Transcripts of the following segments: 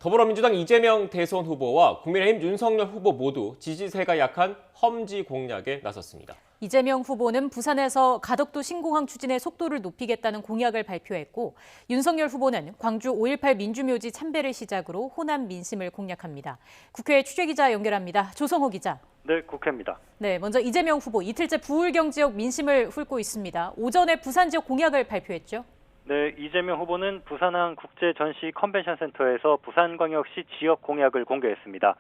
더불어민주당 이재명 대선 후보와 국민의힘 윤석열 후보 모두 지지세가 약한 험지 공략에 나섰습니다. 이재명 후보는 부산에서 가덕도 신공항 추진의 속도를 높이겠다는 공약을 발표했고, 윤석열 후보는 광주 5.18 민주묘지 참배를 시작으로 호남 민심을 공략합니다. 국회 취재기자 연결합니다. 조성호 기자. 네, 국회입니다. 네, 먼저 이재명 후보 이틀째 부울경 지역 민심을 훑고 있습니다. 오전에 부산 지역 공약을 발표했죠. 네, 이재명 후보는 부산항 국제전시 컨벤션센터에서 부산광역시 지역 공약을 공개했습니다.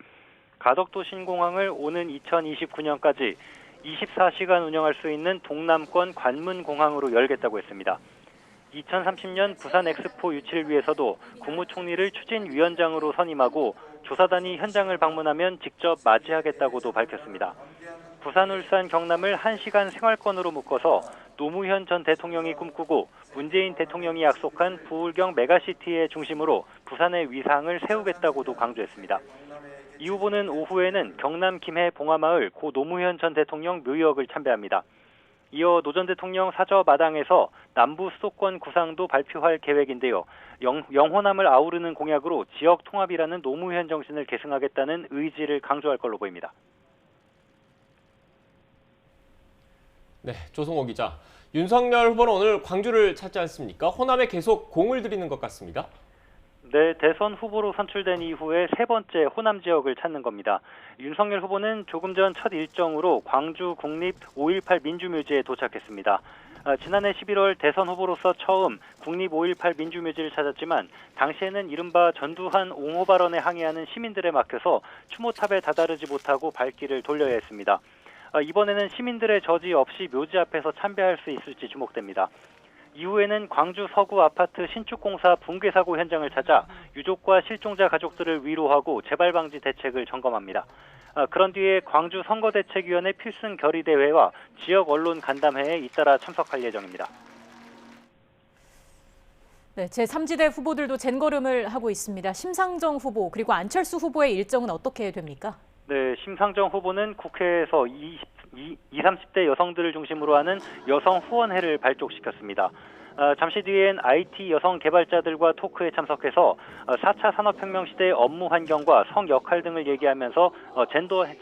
가덕도 신공항을 오는 2029년까지 24시간 운영할 수 있는 동남권 관문공항으로 열겠다고 했습니다. 2030년 부산 엑스포 유치를 위해서도 국무총리를 추진위원장으로 선임하고 조사단이 현장을 방문하면 직접 맞이하겠다고도 밝혔습니다. 부산, 울산, 경남을 1시간 생활권으로 묶어서 노무현 전 대통령이 꿈꾸고 문재인 대통령이 약속한 부울경 메가시티의 중심으로 부산의 위상을 세우겠다고도 강조했습니다. 이 후보는 오후에는 경남 김해 봉화마을 고 노무현 전 대통령 묘역을 참배합니다. 이어 노 전 대통령 사저 마당에서 남부 수도권 구상도 발표할 계획인데요. 영호남을 아우르는 공약으로 지역 통합이라는 노무현 정신을 계승하겠다는 의지를 강조할 걸로 보입니다. 네, 조성호 기자. 윤석열 후보는 오늘 광주를 찾지 않습니까? 호남에 계속 공을 들이는 것 같습니다. 네, 대선 후보로 선출된 이후에 세 번째 호남 지역을 찾는 겁니다. 윤석열 후보는 조금 전 첫 일정으로 광주 국립 5.18 민주묘지에 도착했습니다. 지난해 11월 대선 후보로서 처음 국립 5.18 민주묘지를 찾았지만 당시에는 이른바 전두환 옹호 발언에 항의하는 시민들에 막혀서 추모탑에 다다르지 못하고 발길을 돌려야 했습니다. 이번에는 시민들의 저지 없이 묘지 앞에서 참배할 수 있을지 주목됩니다. 이후에는 광주 서구 아파트 신축공사 붕괴 사고 현장을 찾아 유족과 실종자 가족들을 위로하고 재발 방지 대책을 점검합니다. 그런 뒤에 광주 선거대책위원회 필승 결의대회와 지역 언론 간담회에 잇따라 참석할 예정입니다. 네, 제3지대 후보들도 젠걸음을 하고 있습니다. 심상정 후보 그리고 안철수 후보의 일정은 어떻게 됩니까? 네, 심상정 후보는 국회에서 20, 30대 여성들을 중심으로 하는 여성 후원회를 발족시켰습니다. 잠시 뒤엔 IT 여성 개발자들과 토크에 참석해서 4차 산업혁명 시대의 업무 환경과 성 역할 등을 얘기하면서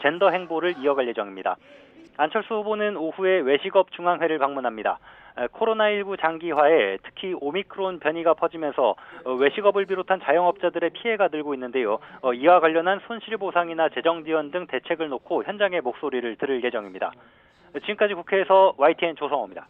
젠더 행보를 이어갈 예정입니다. 안철수 후보는 오후에 외식업 중앙회를 방문합니다. 코로나19 장기화에 특히 오미크론 변이가 퍼지면서 외식업을 비롯한 자영업자들의 피해가 늘고 있는데요. 이와 관련한 손실보상이나 재정지원 등 대책을 놓고 현장의 목소리를 들을 예정입니다. 지금까지 국회에서 YTN 조성호입니다.